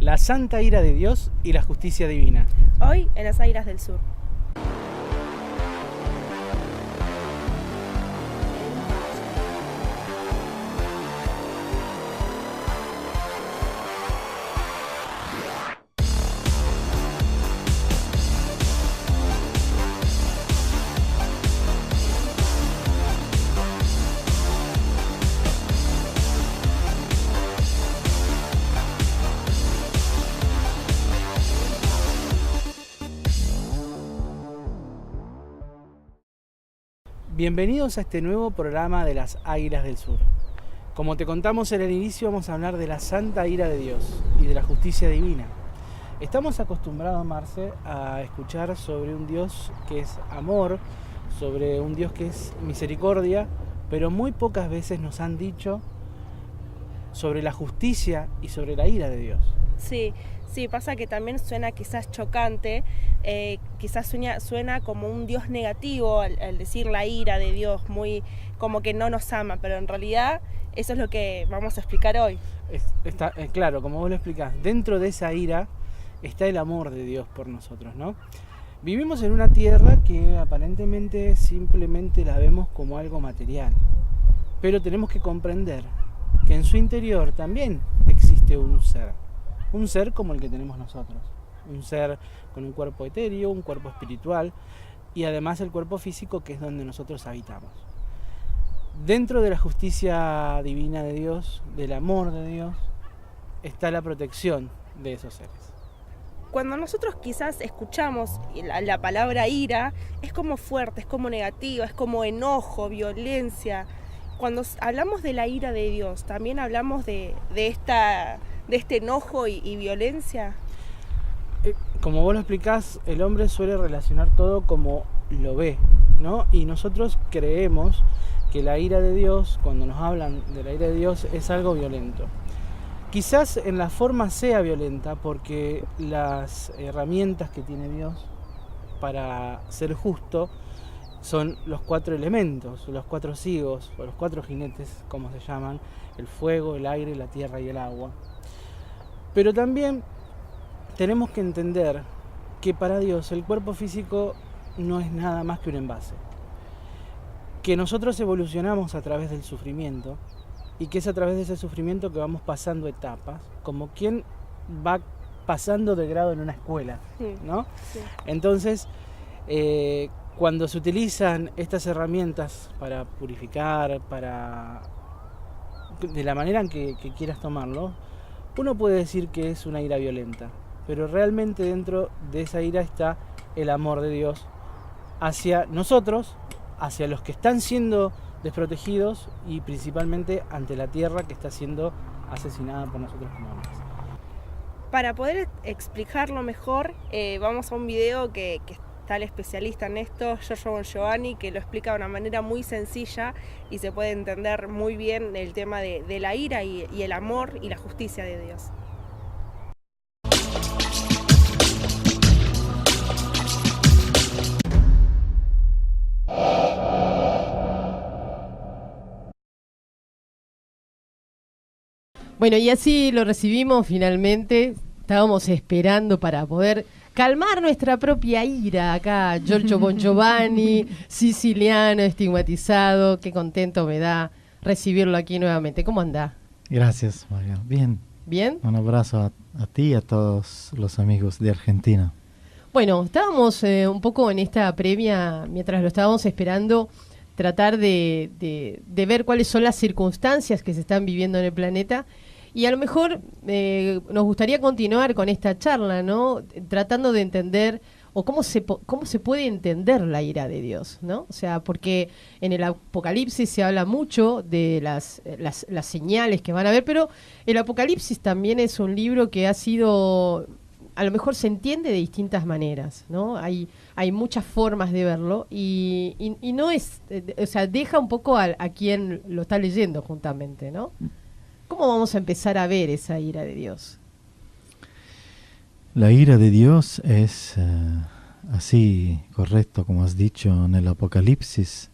la santa ira de Dios y la justicia divina. Hoy en las Águilas del Sur. Bienvenidos a este nuevo programa de las Águilas del Sur. Como te contamos en el inicio, vamos a hablar de la santa ira de Dios y de la justicia divina. Estamos acostumbrados, Marce, a escuchar sobre un Dios que es amor, sobre un Dios que es misericordia, pero muy pocas veces nos han dicho sobre la justicia y sobre la ira de Dios. Sí, pasa que también suena quizás chocante, quizás suena como un Dios negativo al decir la ira de Dios, muy como que no nos ama, pero en realidad eso es lo que vamos a explicar hoy. Está claro, como vos lo explicás, dentro de esa ira está el amor de Dios por nosotros, ¿no? Vivimos en una tierra que aparentemente simplemente la vemos como algo material, pero tenemos que comprender que en su interior también existe un ser como el que tenemos nosotros, un ser con un cuerpo etéreo, un cuerpo espiritual y además el cuerpo físico, que es donde nosotros habitamos. Dentro de la justicia divina de Dios, del amor de Dios, está la protección de esos seres. Cuando nosotros quizás escuchamos la palabra ira, es como fuerte, es como negativa, es como enojo, violencia. Cuando hablamos de la ira de Dios, ¿también hablamos de este enojo y violencia? Como vos lo explicás, el hombre suele relacionar todo como lo ve, ¿no? Y nosotros creemos que la ira de Dios, cuando nos hablan de la ira de Dios, es algo violento. Quizás en la forma sea violenta porque las herramientas que tiene Dios para ser justo son los 4 elementos, los 4 sigos, o los 4 jinetes, como se llaman, el fuego, el aire, la tierra y el agua. Pero también tenemos que entender que para Dios el cuerpo físico no es nada más que un envase. Que nosotros evolucionamos a través del sufrimiento y que es a través de ese sufrimiento que vamos pasando etapas, como quien va pasando de grado en una escuela, ¿no? Sí. Entonces, cuando se utilizan estas herramientas para purificar, de la manera en que quieras tomarlo, uno puede decir que es una ira violenta, pero realmente dentro de esa ira está el amor de Dios hacia nosotros, hacia los que están siendo desprotegidos y principalmente ante la tierra que está siendo asesinada por nosotros como hombres. Para poder explicarlo mejor, vamos a un video que está el especialista en esto, Giorgio Bongiovanni, que lo explica de una manera muy sencilla y se puede entender muy bien el tema de la ira y el amor y la justicia de Dios. Bueno, y así lo recibimos finalmente. Estábamos esperando para poder calmar nuestra propia ira acá. Giorgio Bongiovanni, siciliano, estigmatizado. Qué contento me da recibirlo aquí nuevamente. ¿Cómo anda? Gracias, María. Bien. ¿Bien? Un abrazo a ti y a todos los amigos de Argentina. Bueno, estábamos un poco en esta previa, mientras lo estábamos esperando, tratar de ver cuáles son las circunstancias que se están viviendo en el planeta. Y a lo mejor nos gustaría continuar con esta charla, ¿no? Tratando de entender, o cómo se puede entender la ira de Dios, ¿no? O sea, porque en el Apocalipsis se habla mucho de las señales que van a haber, pero el Apocalipsis también es un libro que ha sido, a lo mejor se entiende de distintas maneras, ¿no? Hay muchas formas de verlo y no es, o sea, deja un poco a quien lo está leyendo juntamente, ¿no? ¿Cómo vamos a empezar a ver esa ira de Dios? La ira de Dios es así, correcto, como has dicho, en el Apocalipsis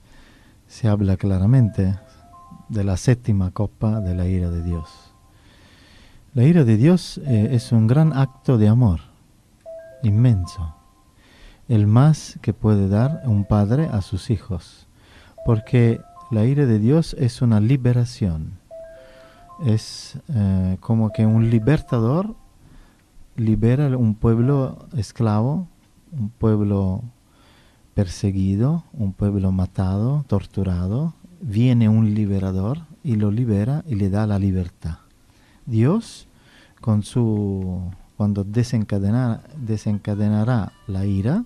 se habla claramente de la 7ª copa de la ira de Dios. La ira de Dios es un gran acto de amor, inmenso, el más que puede dar un padre a sus hijos, porque la ira de Dios es una liberación, es como que un libertador libera un pueblo esclavo, un pueblo perseguido, un pueblo matado, torturado. Viene un liberador y lo libera y le da la libertad. Dios, cuando desencadenará la ira,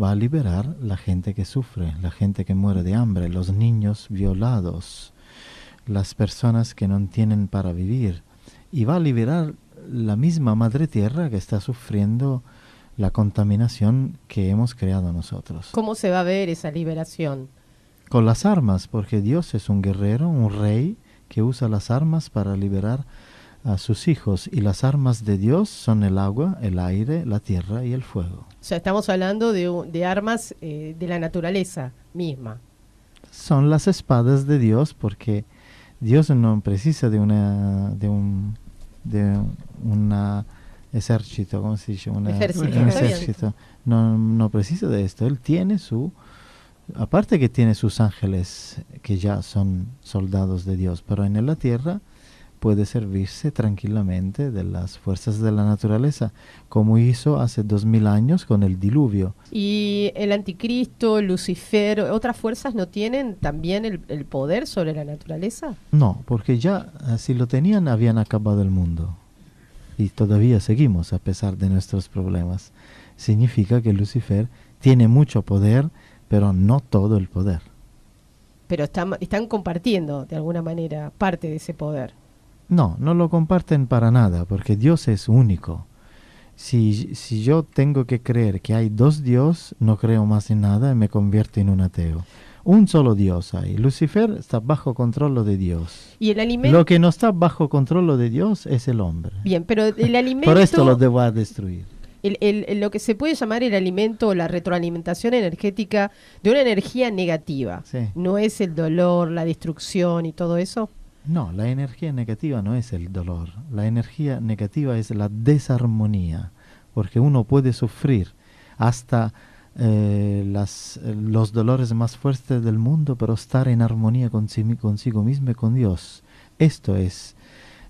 va a liberar la gente que sufre, la gente que muere de hambre, los niños violados, las personas que no tienen para vivir, y va a liberar la misma madre tierra que está sufriendo la contaminación que hemos creado nosotros. ¿Cómo se va a ver esa liberación? Con las armas, porque Dios es un guerrero, un rey que usa las armas para liberar a sus hijos, y las armas de Dios son el agua, el aire, la tierra y el fuego. O sea, estamos hablando de armas de la naturaleza misma. Son las espadas de Dios, porque Dios no precisa de un ejército, ¿cómo se dice? Ejército. Un ejército. No precisa de esto. Él tiene aparte que tiene sus ángeles que ya son soldados de Dios, pero en la tierra puede servirse tranquilamente de las fuerzas de la naturaleza, como hizo hace 2000 años con el diluvio. ¿Y el anticristo, Lucifer, otras fuerzas no tienen también el poder sobre la naturaleza? No, porque ya si lo tenían habían acabado el mundo. Y todavía seguimos a pesar de nuestros problemas. Significa que Lucifer tiene mucho poder, pero no todo el poder. Pero están compartiendo de alguna manera parte de ese poder. No lo comparten para nada, porque Dios es único. Si yo tengo que creer que hay dos dioses, no creo más en nada y me convierto en un ateo. Un solo Dios hay. Lucifer está bajo control de Dios. ¿Y el alimento? Lo que no está bajo control de Dios es el hombre. Bien, pero el alimento... Por esto lo debo destruir. Lo que se puede llamar el alimento o la retroalimentación energética de una energía negativa. Sí. ¿No es el dolor, la destrucción y todo eso? No, la energía negativa no es el dolor. La energía negativa es la desarmonía, porque uno puede sufrir hasta los dolores más fuertes del mundo, pero estar en armonía consigo mismo y con Dios. Esto es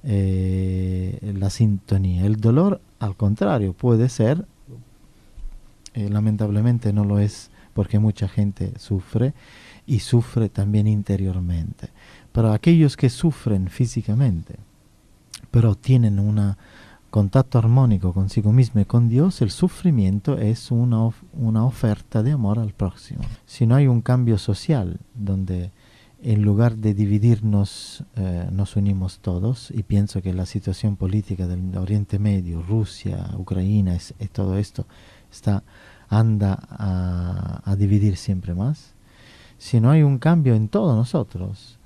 la sintonía. El dolor, al contrario, puede ser, lamentablemente no lo es, porque mucha gente sufre y sufre también interiormente. Pero aquellos que sufren físicamente, pero tienen un contacto armónico consigo mismo y con Dios, el sufrimiento es una oferta de amor al próximo. Si no hay un cambio social, donde en lugar de dividirnos, nos unimos todos, y pienso que la situación política del Oriente Medio, Rusia, Ucrania, todo esto, anda a dividir siempre más. Si no hay un cambio en todos nosotros,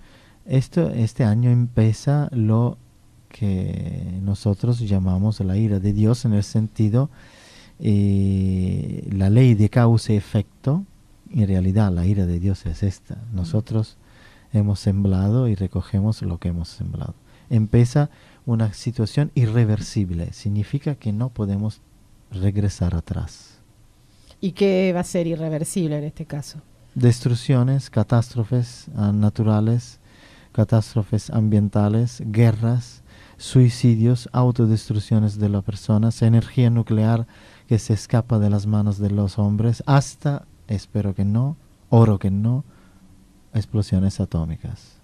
este año empieza lo que nosotros llamamos la ira de Dios, en el sentido, la ley de causa y efecto. En realidad la ira de Dios es esta: nosotros hemos sembrado y recogemos lo que hemos sembrado. Empieza una situación irreversible, significa que no podemos regresar atrás. ¿Y qué va a ser irreversible en este caso? Destrucciones, catástrofes naturales, catástrofes ambientales, guerras, suicidios, autodestrucciones de las personas, energía nuclear que se escapa de las manos de los hombres, hasta, espero que no, oro que no, explosiones atómicas.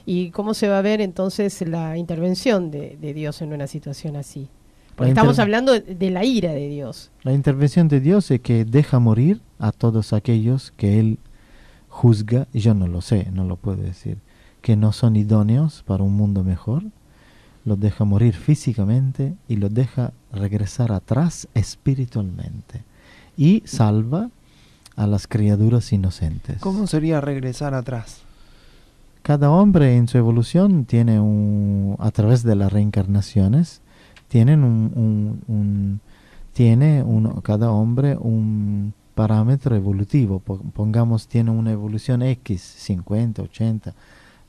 ¿Y cómo se va a ver entonces la intervención de Dios en una situación así? Porque estamos hablando de la ira de Dios. La intervención de Dios es que deja morir a todos aquellos que Él juzga, y yo no lo sé, no lo puedo decir, que no son idóneos para un mundo mejor. Los deja morir físicamente y los deja regresar atrás espiritualmente. Y salva a las criaturas inocentes. ¿Cómo sería regresar atrás? Cada hombre en su evolución tiene a través de las reencarnaciones, cada hombre un parámetro evolutivo. Pongamos, tiene una evolución X, 50, 80,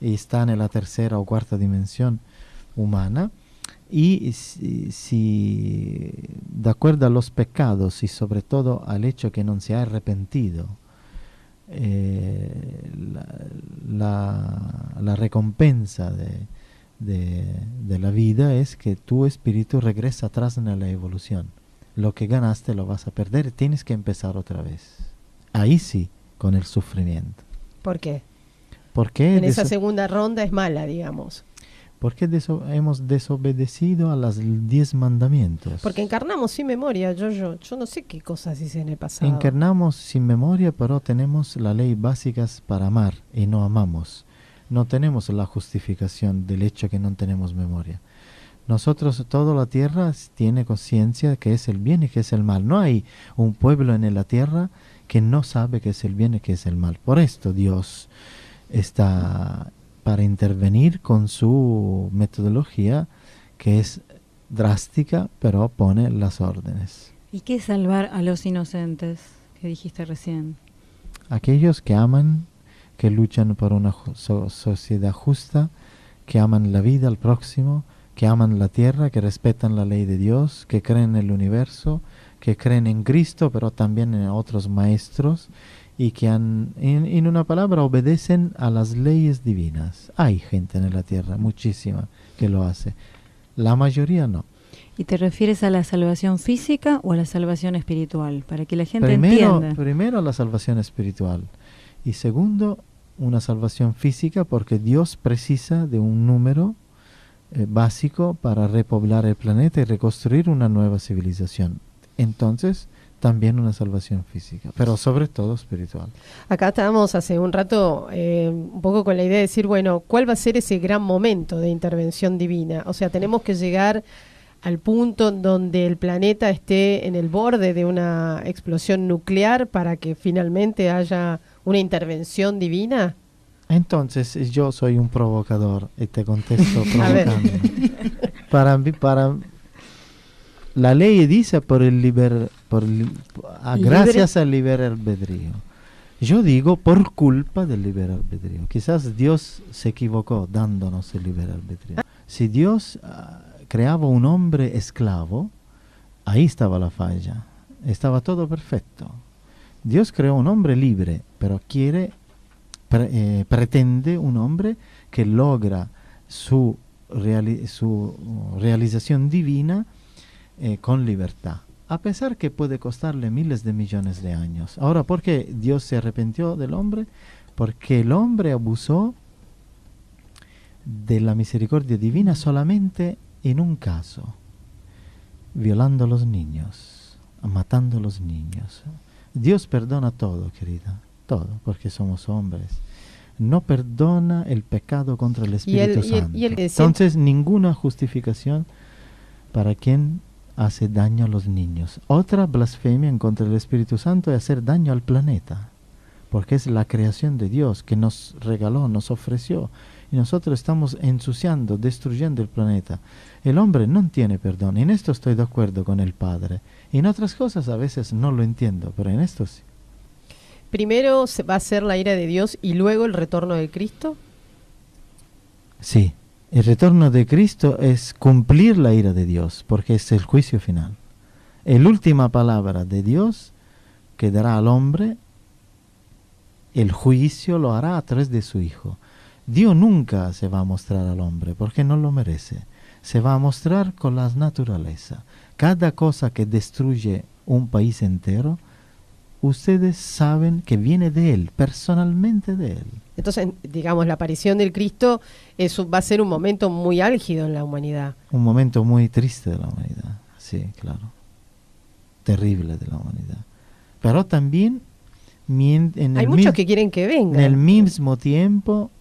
y está en la tercera o cuarta dimensión humana, Y de acuerdo a los pecados y sobre todo al hecho que no se ha arrepentido, la recompensa de la vida es que tu espíritu regresa atrás en la evolución. Lo que ganaste lo vas a perder, tienes que empezar otra vez. Ahí sí, con el sufrimiento. ¿Por qué? Porque en esa segunda ronda es mala, digamos. Porque hemos desobedecido a los 10 mandamientos. Porque encarnamos sin memoria, yo no sé qué cosas hice en el pasado. Encarnamos sin memoria, pero tenemos la ley básicas para amar y no amamos. No tenemos la justificación del hecho que no tenemos memoria. Nosotros, toda la tierra tiene conciencia que es el bien y que es el mal. No hay un pueblo en la tierra que no sabe qué es el bien y qué es el mal. Por esto Dios está para intervenir con su metodología, que es drástica, pero pone las órdenes. ¿Y qué es salvar a los inocentes, que dijiste recién? Aquellos que aman, que luchan por una sociedad justa, que aman la vida al próximo, que aman la tierra, que respetan la ley de Dios, que creen en el universo, que creen en Cristo, pero también en otros maestros, y que en una palabra obedecen a las leyes divinas. Hay gente en la tierra, muchísima, que lo hace. La mayoría no. ¿Y te refieres a la salvación física o a la salvación espiritual? Para que la gente entienda. Primero la salvación espiritual. Y segundo, una salvación física, porque Dios precisa de un número básico para repoblar el planeta y reconstruir una nueva civilización. Entonces, también una salvación física, pero sobre todo espiritual. Acá estábamos hace un rato un poco con la idea de decir, bueno, ¿cuál va a ser ese gran momento de intervención divina? O sea, tenemos que llegar al punto donde el planeta esté en el borde de una explosión nuclear para que finalmente haya una intervención divina. Entonces, yo soy un provocador y te contesto provocando. Para la ley dice gracias al libre albedrío. Yo digo por culpa del libre albedrío. Quizás Dios se equivocó dándonos el libre albedrío. Si Dios creaba un hombre esclavo, ahí estaba la falla. Estaba todo perfecto. Dios creó un hombre libre, pero pretende un hombre que logra su realización divina con libertad, a pesar que puede costarle miles de millones de años. Ahora, ¿por qué Dios se arrepintió del hombre? Porque el hombre abusó de la misericordia divina solamente en un caso, violando a los niños, matando a los niños. Dios perdona todo, querida, todo, porque somos hombres. No perdona el pecado contra el Espíritu Santo. Entonces, ninguna justificación para quien hace daño a los niños. Otra blasfemia en contra del Espíritu Santo es hacer daño al planeta, porque es la creación de Dios que nos regaló, nos ofreció, y nosotros estamos ensuciando, destruyendo el planeta. El hombre no tiene perdón. En esto estoy de acuerdo con el Padre. En otras cosas a veces no lo entiendo, pero en esto sí. Primero se va a hacer la ira de Dios y luego el retorno de Cristo. Sí. El retorno de Cristo es cumplir la ira de Dios, porque es el juicio final. La última palabra de Dios que dará al hombre, el juicio lo hará a través de su Hijo. Dios nunca se va a mostrar al hombre, porque no lo merece. Se va a mostrar con la naturaleza. Cada cosa que destruye un país entero, ustedes saben que viene de Él, personalmente de Él. Entonces, digamos, la aparición del Cristo va a ser un momento muy álgido en la humanidad. Un momento muy triste de la humanidad, sí, claro. Terrible de la humanidad. Pero también hay muchos que quieren que venga. En el mismo tiempo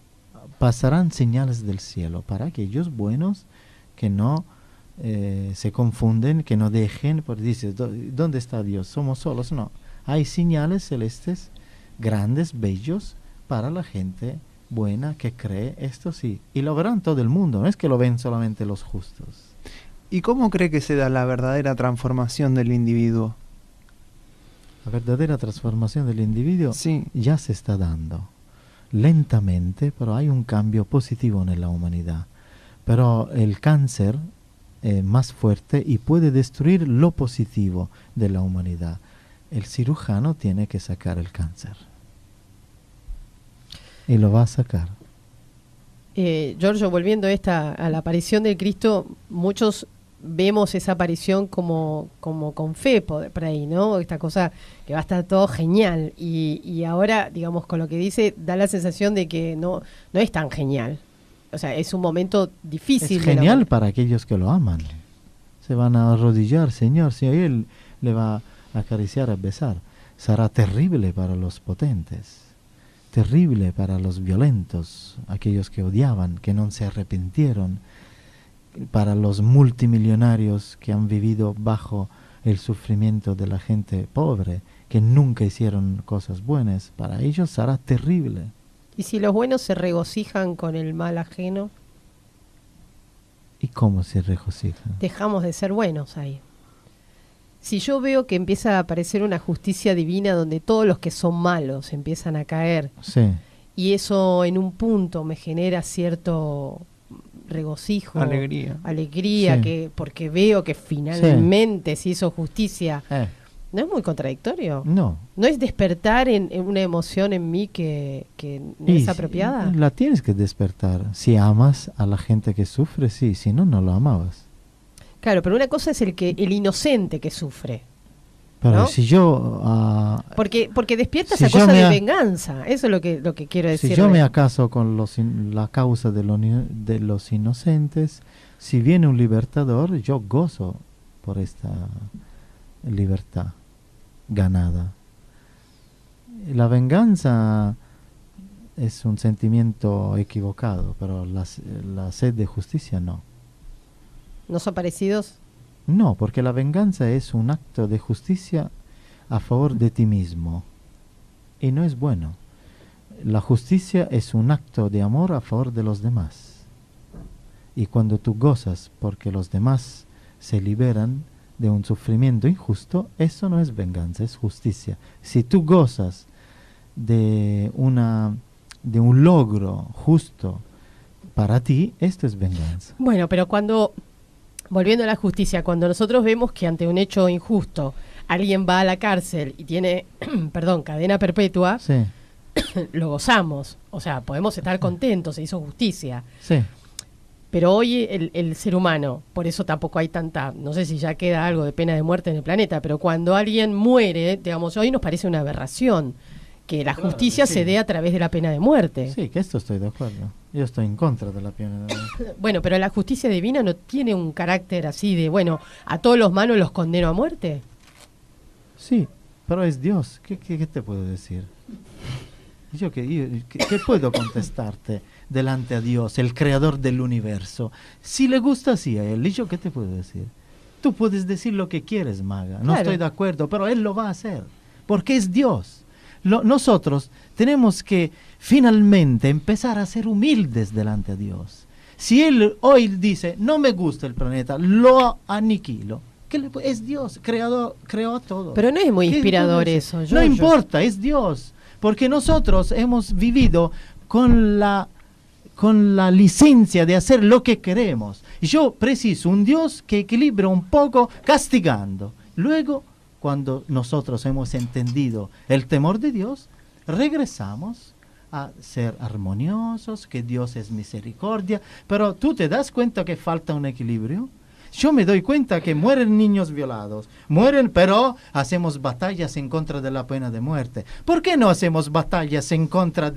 pasarán señales del cielo para aquellos buenos que no se confunden, que no dejen, porque dice, ¿dónde está Dios? ¿Somos solos? No. Hay señales celestes grandes, bellos, para la gente buena que cree, esto sí. Y lo verán todo el mundo, no es que lo ven solamente los justos. ¿Y cómo cree que se da la verdadera transformación del individuo? La verdadera transformación del individuo sí, ya se está dando. Lentamente, pero hay un cambio positivo en la humanidad. Pero el cáncer más fuerte y puede destruir lo positivo de la humanidad. El cirujano tiene que sacar el cáncer. Y lo va a sacar. Giorgio, volviendo a la aparición del Cristo, muchos vemos esa aparición como con fe por ahí, ¿no? Esta cosa que va a estar todo genial. Y ahora, digamos, con lo que dice, da la sensación de que no es tan genial. O sea, es un momento difícil. Es genial para aquellos que lo aman. Se van a arrodillar, Señor, si a Él le va a acariciar, a besar. Será terrible para los potentes, terrible para los violentos, aquellos que odiaban, que no se arrepintieron, para los multimillonarios que han vivido bajo el sufrimiento de la gente pobre, que nunca hicieron cosas buenas. Para ellos será terrible. ¿Y si los buenos se regocijan con el mal ajeno? ¿Y cómo se regocijan? Dejamos de ser buenos ahí. Si yo veo que empieza a aparecer una justicia divina donde todos los que son malos empiezan a caer, sí, y eso en un punto me genera cierto regocijo, alegría, sí, porque veo que finalmente se hizo justicia, ¿no es muy contradictorio? No. ¿No es despertar en una emoción en mí que no es apropiada? La tienes que despertar. Si amas a la gente que sufre, sí, si no, no lo amabas. Claro, pero una cosa es el inocente que sufre. Pero ¿no? si yo... porque despierta esa cosa de venganza. Eso es lo que quiero decir. Si yo me acaso con la causa de los inocentes, si viene un libertador, yo gozo por esta libertad ganada. La venganza es un sentimiento equivocado, pero la sed de justicia no. ¿No son parecidos? No, porque la venganza es un acto de justicia a favor de ti mismo y no es bueno. La justicia es un acto de amor a favor de los demás. Y cuando tú gozas porque los demás se liberan de un sufrimiento injusto, eso no es venganza, es justicia. Si tú gozas de un logro justo para ti, esto es venganza. Bueno, pero volviendo a la justicia, cuando nosotros vemos que ante un hecho injusto alguien va a la cárcel y tiene, cadena perpetua, sí, lo gozamos. O sea, podemos estar contentos, se hizo justicia. Sí. Pero hoy el ser humano, por eso tampoco hay tanta, no sé si ya queda algo de pena de muerte en el planeta, pero cuando alguien muere, digamos, hoy nos parece una aberración que la justicia se dé a través de la pena de muerte. Sí, que esto estoy de acuerdo. Yo estoy en contra de la pena de muerte. Bueno, pero la justicia divina no tiene un carácter así de, bueno, a todos los malos los condeno a muerte. Sí, pero es Dios. ¿Qué te puedo decir? ¿Qué puedo contestarte delante a Dios, el creador del universo? Si le gusta así a Él, ¿y yo qué te puedo decir? Tú puedes decir lo que quieres, Maga. No estoy de acuerdo, pero Él lo va a hacer, porque es Dios. Nosotros tenemos que finalmente empezar a ser humildes delante de Dios. Si Él hoy dice, no me gusta el planeta, lo aniquilo, es Dios, creó a todo. Pero no es muy inspirador eso. No importa, es Dios. Porque nosotros hemos vivido con la licencia de hacer lo que queremos. Y yo preciso un Dios que equilibre un poco castigando. Luego, cuando nosotros hemos entendido el temor de Dios, regresamos a ser armoniosos, que Dios es misericordia. Pero tú te das cuenta que falta un equilibrio. Yo me doy cuenta que mueren niños violados, pero hacemos batallas en contra de la pena de muerte. ¿Por qué no hacemos batallas en contra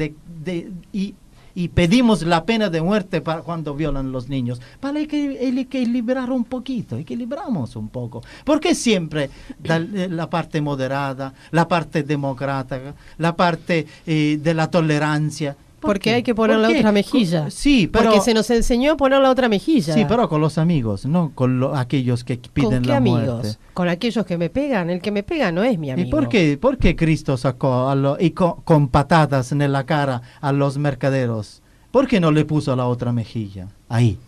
y pedimos la pena de muerte para cuando violan los niños? Para equilibrar un poquito, equilibramos un poco. ¿Por qué siempre la parte moderada, la parte democrática, la parte de la tolerancia? Porque hay que poner la otra mejilla. Sí, pero... Porque se nos enseñó a poner la otra mejilla. Sí, pero con los amigos, no con aquellos que piden la muerte. ¿Con qué amigos? Con aquellos que me pegan. El que me pega no es mi amigo. ¿Y por qué Cristo sacó con patatas en la cara a los mercaderos? ¿Por qué no le puso la otra mejilla? Ahí.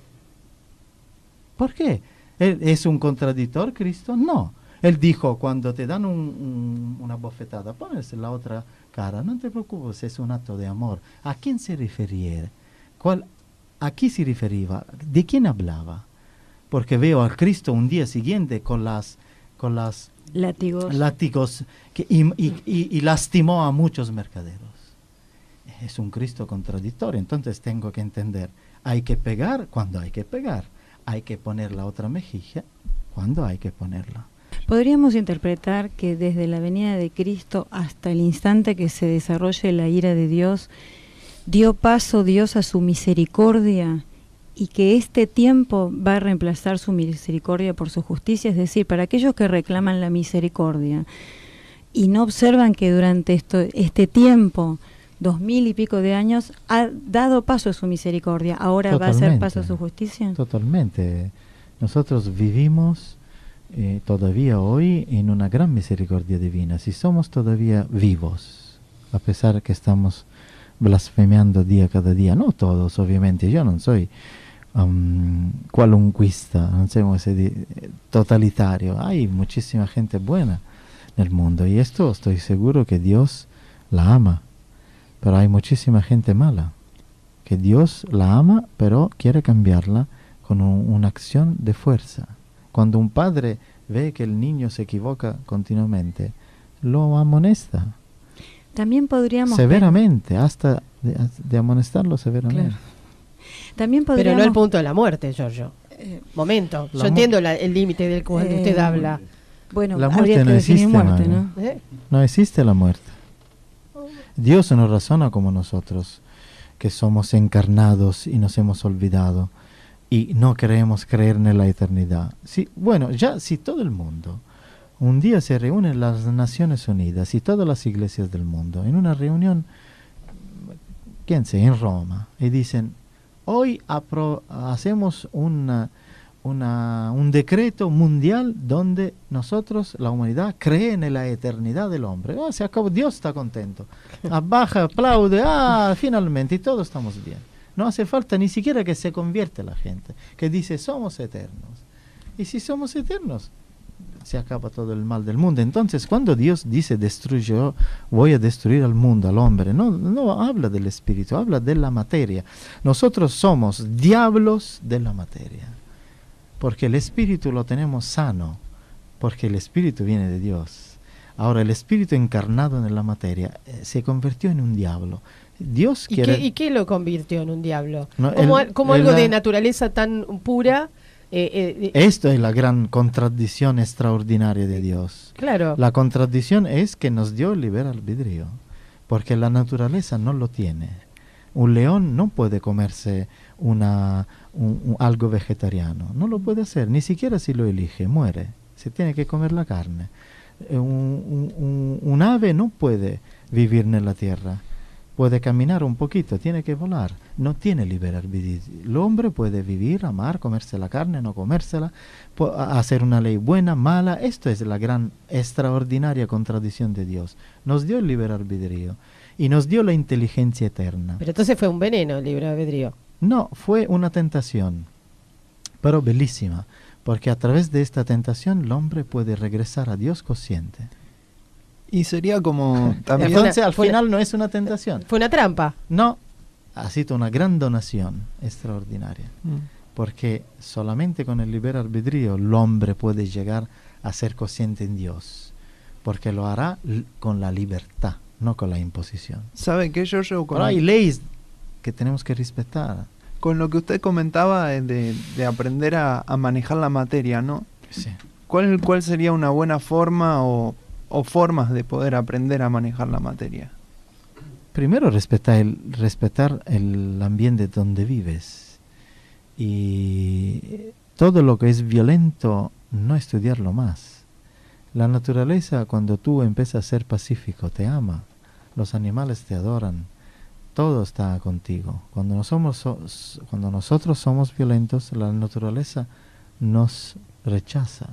¿Por qué? ¿Es un contradictor Cristo? No. Él dijo, cuando te dan una bofetada, pones la otra cara, no te preocupes, es un acto de amor. ¿A quién se refería? ¿A quién se refería? ¿De quién hablaba? porque veo al Cristo un día siguiente con las látigos y lastimó a muchos mercaderes. Es un Cristo contradictorio, entonces tengo que entender, hay que pegar cuando hay que pegar, hay que poner la otra mejilla cuando hay que ponerla. Podríamos interpretar que desde la venida de Cristo hasta el instante que se desarrolle la ira de Dios, dio paso Dios a su misericordia, y que este tiempo va a reemplazar su misericordia por su justicia, es decir, para aquellos que reclaman la misericordia y no observan que durante este tiempo, 2000 y pico de años, ha dado paso a su misericordia, ahora Totalmente. va a ser paso a su justicia. Totalmente. Nosotros vivimos todavía hoy en una gran misericordia divina, si somos todavía vivos, a pesar que estamos blasfemiando cada día, no todos obviamente, yo no soy qualunquista, no sé cómo se dice, totalitario, hay muchísima gente buena en el mundo y esto estoy seguro que Dios la ama, pero hay muchísima gente mala, que Dios la ama pero quiere cambiarla con una acción de fuerza. Cuando un padre ve que el niño se equivoca continuamente, lo amonesta. También podríamos severamente, hasta de amonestarlo severamente. Claro. También podríamos, pero no al punto de la muerte, Giorgio. Momento, yo entiendo el límite del cual usted habla. Bueno, la muerte no existe, muerte, ¿no? No existe la muerte. Dios no razona como nosotros, que somos encarnados y nos hemos olvidado y no queremos creer en la eternidad. Sí, bueno, ya si todo el mundo un día se reúnen las Naciones Unidas y todas las iglesias del mundo en una reunión, quién sé, en Roma, y dicen, hoy hacemos un decreto mundial donde nosotros, la humanidad, cree en la eternidad del hombre. Se acabó, Dios está contento. Baja, aplaude, finalmente, y todos estamos bien. No hace falta ni siquiera que se convierta la gente, que dice, somos eternos. Y si somos eternos, se acaba todo el mal del mundo. Entonces, cuando Dios dice destruyo, voy a destruir al mundo, al hombre, no habla del espíritu, habla de la materia. Nosotros somos diablos de la materia, porque el espíritu lo tenemos sano, porque el espíritu viene de Dios. Ahora, el espíritu encarnado en la materia se convirtió en un diablo. Dios quiere... ¿Y qué lo convirtió en un diablo? No, ¿Cómo algo de naturaleza tan pura? Esto es la gran contradicción extraordinaria de Dios. Claro. La contradicción es que nos dio el libre albedrío, porque la naturaleza no lo tiene. Un león no puede comerse algo vegetariano, no lo puede hacer, ni siquiera si lo elige, muere, se tiene que comer la carne. Un ave no puede vivir en la tierra, puede caminar un poquito, tiene que volar, no tiene libre albedrío. El hombre puede vivir, amar, comerse la carne, no comérsela, hacer una ley buena, mala. Esto es la gran, extraordinaria contradicción de Dios. Nos dio el libre albedrío y nos dio la inteligencia eterna. Pero entonces fue un veneno el libre albedrío. No, fue una tentación, pero bellísima, porque a través de esta tentación el hombre puede regresar a Dios consciente. Y sería como también... Entonces al final no es una tentación. Fue una trampa. No, ha sido una gran donación extraordinaria. Porque solamente con el libre albedrío el hombre puede llegar a ser consciente en Dios. Porque lo hará con la libertad, no con la imposición. ¿Sabe qué, Giorgio? Pero hay leyes que tenemos que respetar. Con lo que usted comentaba de aprender a manejar la materia, ¿no? Sí. ¿Cuál sería una buena forma o formas de poder aprender a manejar la materia? Primero respetar el ambiente donde vives, y todo lo que es violento no estudiarlo más. La naturaleza, cuando tú empiezas a ser pacífico, te ama, los animales te adoran, todo está contigo. Cuando nosotros somos violentos, la naturaleza nos rechaza.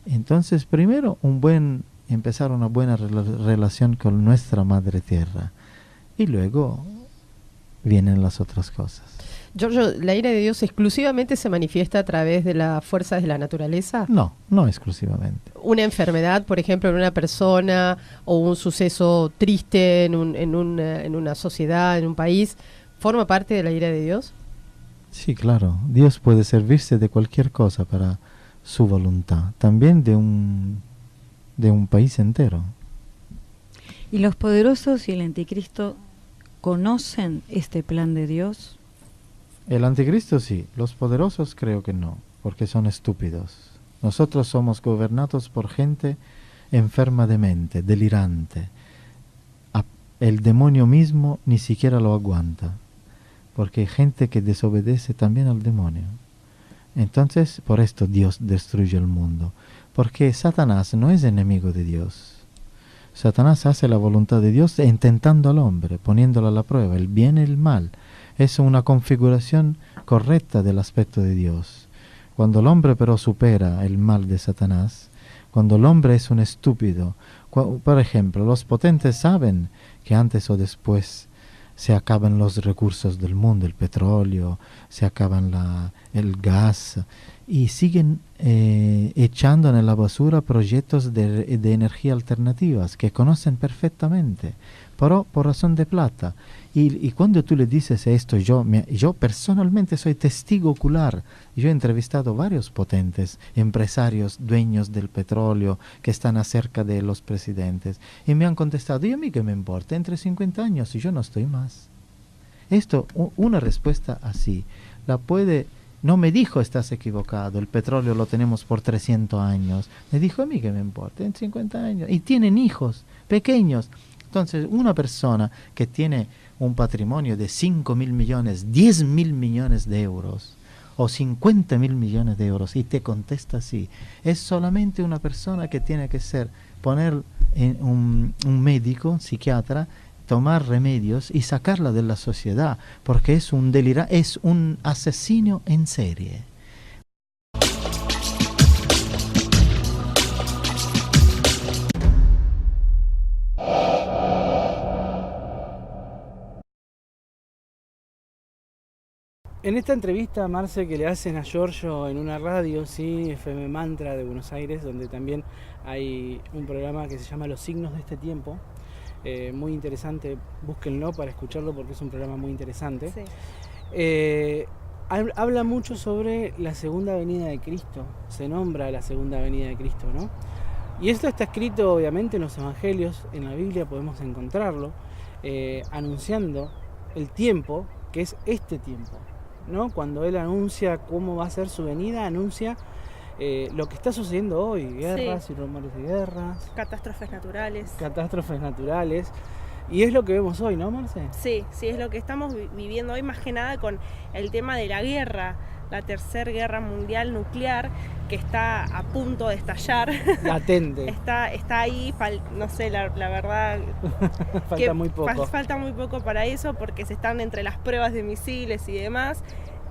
Entonces, primero empezar una buena relación con nuestra madre tierra, y luego vienen las otras cosas. Giorgio, ¿la ira de Dios exclusivamente se manifiesta a través de las fuerzas de la naturaleza? No exclusivamente. Una enfermedad, por ejemplo, en una persona, o un suceso triste en una sociedad, en un país, ¿forma parte de la ira de Dios? Sí, claro. Dios puede servirse de cualquier cosa para su voluntad, también de un país entero. ¿Y los poderosos y el anticristo conocen este plan de Dios? El anticristo sí, los poderosos creo que no, porque son estúpidos. Nosotros somos gobernados por gente enferma de mente, delirante. El demonio mismo ni siquiera lo aguanta, porque hay gente que desobedece también al demonio. Entonces, por esto Dios destruye el mundo, porque Satanás no es enemigo de Dios. Satanás hace la voluntad de Dios intentando al hombre, poniéndolo a la prueba, el bien y el mal. Es una configuración correcta del aspecto de Dios. Cuando el hombre pero supera el mal de Satanás, cuando el hombre es un estúpido, por ejemplo, los potentes saben que antes o después se acaban los recursos del mundo, el petróleo, se acaban el gas, y siguen echando en la basura proyectos de energía alternativas que conocen perfectamente, pero por razón de plata. Y cuando tú le dices esto, yo personalmente soy testigo ocular. Yo he entrevistado varios potentes, empresarios, dueños del petróleo, que están acerca de los presidentes, y me han contestado, ¿y a mí qué me importa? Entre 50 años y yo no estoy más. Esto, una respuesta así, la puede... No me dijo, estás equivocado, el petróleo lo tenemos por 300 años. Me dijo, a mí qué me importa, en 50 años. Y tienen hijos pequeños. Entonces, una persona que tiene un patrimonio de 5.000 millones, 10.000 millones de euros, o 50.000 millones de euros, y te contesta así, es solamente una persona que tiene que poner en un médico, un psiquiatra, tomar remedios y sacarla de la sociedad, porque es es un asesino en serie. En esta entrevista, Marce, que le hacen a Giorgio en una radio, sí, FM Mantra de Buenos Aires, donde también hay un programa que se llama Los Signos de este Tiempo, muy interesante, búsquenlo para escucharlo porque es un programa muy interesante. Sí. Habla mucho sobre la segunda venida de Cristo, se nombra la segunda venida de Cristo, ¿no? Y esto está escrito obviamente en los evangelios, en la Biblia podemos encontrarlo, anunciando el tiempo, que es este tiempo, ¿no? Cuando él anuncia cómo va a ser su venida, anuncia lo que está sucediendo hoy, guerras y rumores de guerras, catástrofes naturales, y es lo que vemos hoy, ¿no, Marce? Sí, es lo que estamos viviendo hoy, más que nada con el tema de la guerra, la tercera guerra mundial nuclear, que está a punto de estallar. Latente. está ahí, no sé, la verdad... falta muy poco. Falta muy poco para eso, porque se están entre las pruebas de misiles y demás.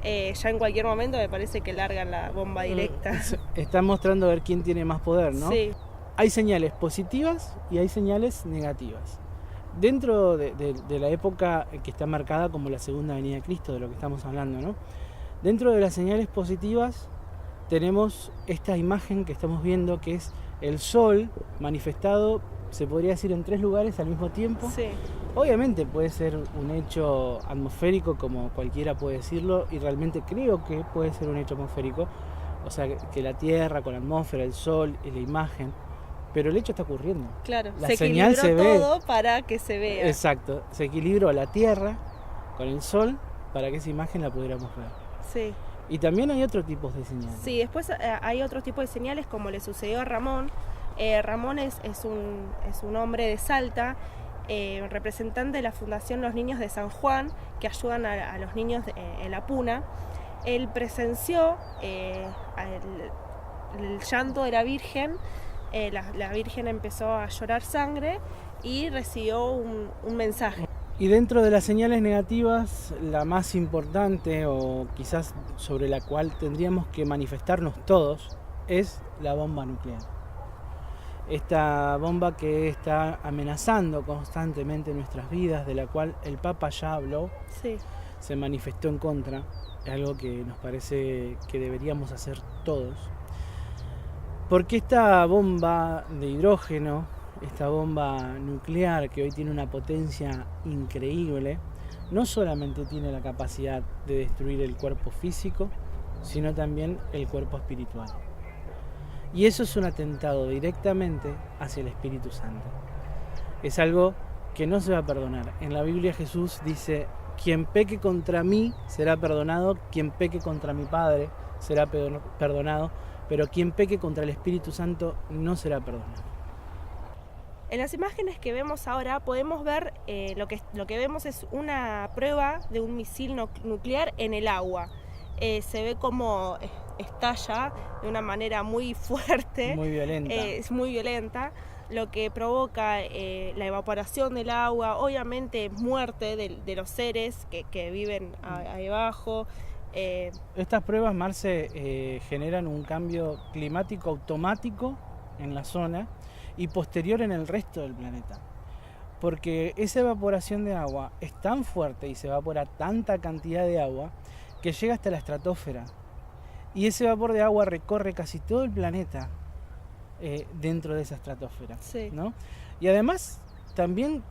Ya en cualquier momento me parece que largan la bomba directa. Están mostrando a ver quién tiene más poder, ¿no? Sí. Hay señales positivas y hay señales negativas. Dentro de la época que está marcada como la segunda venida de Cristo, de lo que estamos hablando, ¿no? Dentro de las señales positivas tenemos esta imagen que estamos viendo, que es el sol manifestado, se podría decir, en 3 lugares al mismo tiempo. Sí. Obviamente puede ser un hecho atmosférico, como cualquiera puede decirlo, y realmente creo que puede ser un hecho atmosférico, o sea, que la Tierra con la atmósfera, el sol y la imagen, pero el hecho está ocurriendo. Claro, la se señal equilibró se ve. todo para que se vea. Exacto, se equilibró la Tierra con el sol para que esa imagen la pudiéramos ver. Sí. Y también hay otros tipos de señales. Sí, después hay otros tipos de señales, como le sucedió a Ramón. Ramón es un hombre de Salta, representante de la Fundación Los Niños de San Juan, que ayudan a los niños en la puna. Él presenció el llanto de la Virgen. La Virgen empezó a llorar sangre y recibió un mensaje. Y dentro de las señales negativas, la más importante, o quizás sobre la cual tendríamos que manifestarnos todos, es la bomba nuclear. Esta bomba que está amenazando constantemente nuestras vidas, de la cual el Papa ya habló, sí, se manifestó en contra, es algo que nos parece que deberíamos hacer todos. Porque esta bomba de hidrógeno, esta bomba nuclear que hoy tiene una potencia increíble, no solamente tiene la capacidad de destruir el cuerpo físico, sino también el cuerpo espiritual. Y eso es un atentado directamente hacia el Espíritu Santo. Es algo que no se va a perdonar. En la Biblia Jesús dice: quien peque contra mí será perdonado, quien peque contra mi Padre será perdonado, pero quien peque contra el Espíritu Santo no será perdonado. En las imágenes que vemos ahora podemos ver lo que vemos es una prueba de un misil nuclear en el agua. Se ve como estalla de una manera muy fuerte. Muy violenta. Es muy violenta, lo que provoca la evaporación del agua, obviamente muerte de los seres que viven ahí abajo. Estas pruebas, Marce, generan un cambio climático automático en la zona y posterior en el resto del planeta. Porque esa evaporación de agua es tan fuerte y se evapora tanta cantidad de agua que llega hasta la estratosfera. Y ese vapor de agua recorre casi todo el planeta dentro de esa estratosfera, Sí. ¿no? Y además también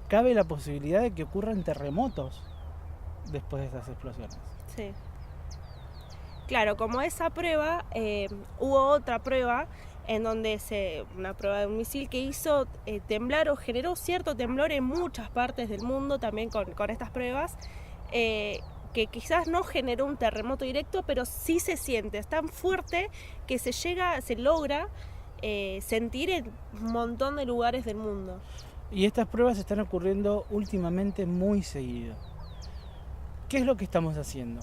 cabe la posibilidad de que ocurran terremotos después de estas explosiones. Sí. Claro, como esa prueba, hubo otra prueba en donde una prueba de un misil que hizo temblar o generó cierto temblor en muchas partes del mundo también con estas pruebas, que quizás no generó un terremoto directo, pero sí se siente, es tan fuerte que se logra sentir en un montón de lugares del mundo. Y estas pruebas están ocurriendo últimamente muy seguido. ¿Qué es lo que estamos haciendo?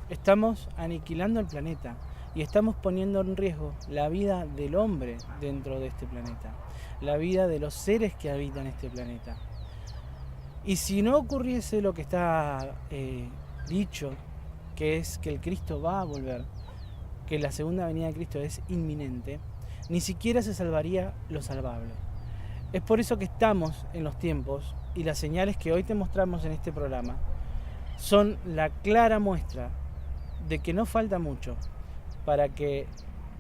Estamos aniquilando el planeta y estamos poniendo en riesgo la vida del hombre dentro de este planeta, la vida de los seres que habitan este planeta. Y si no ocurriese lo que está dicho, que es que el Cristo va a volver, que la segunda venida de Cristo es inminente, ni siquiera se salvaría lo salvable. Es por eso que estamos en los tiempos, y las señales que hoy te mostramos en este programa son la clara muestra de que no falta mucho para que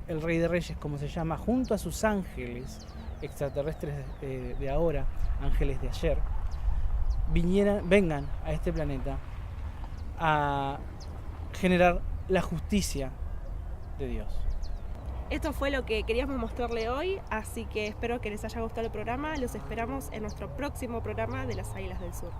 el Rey de Reyes, como se llama, junto a sus ángeles extraterrestres de ahora, ángeles de ayer, vengan a este planeta a generar la justicia de Dios. Esto fue lo que queríamos mostrarle hoy, así que espero que les haya gustado el programa. Los esperamos en nuestro próximo programa de las Águilas del Sur.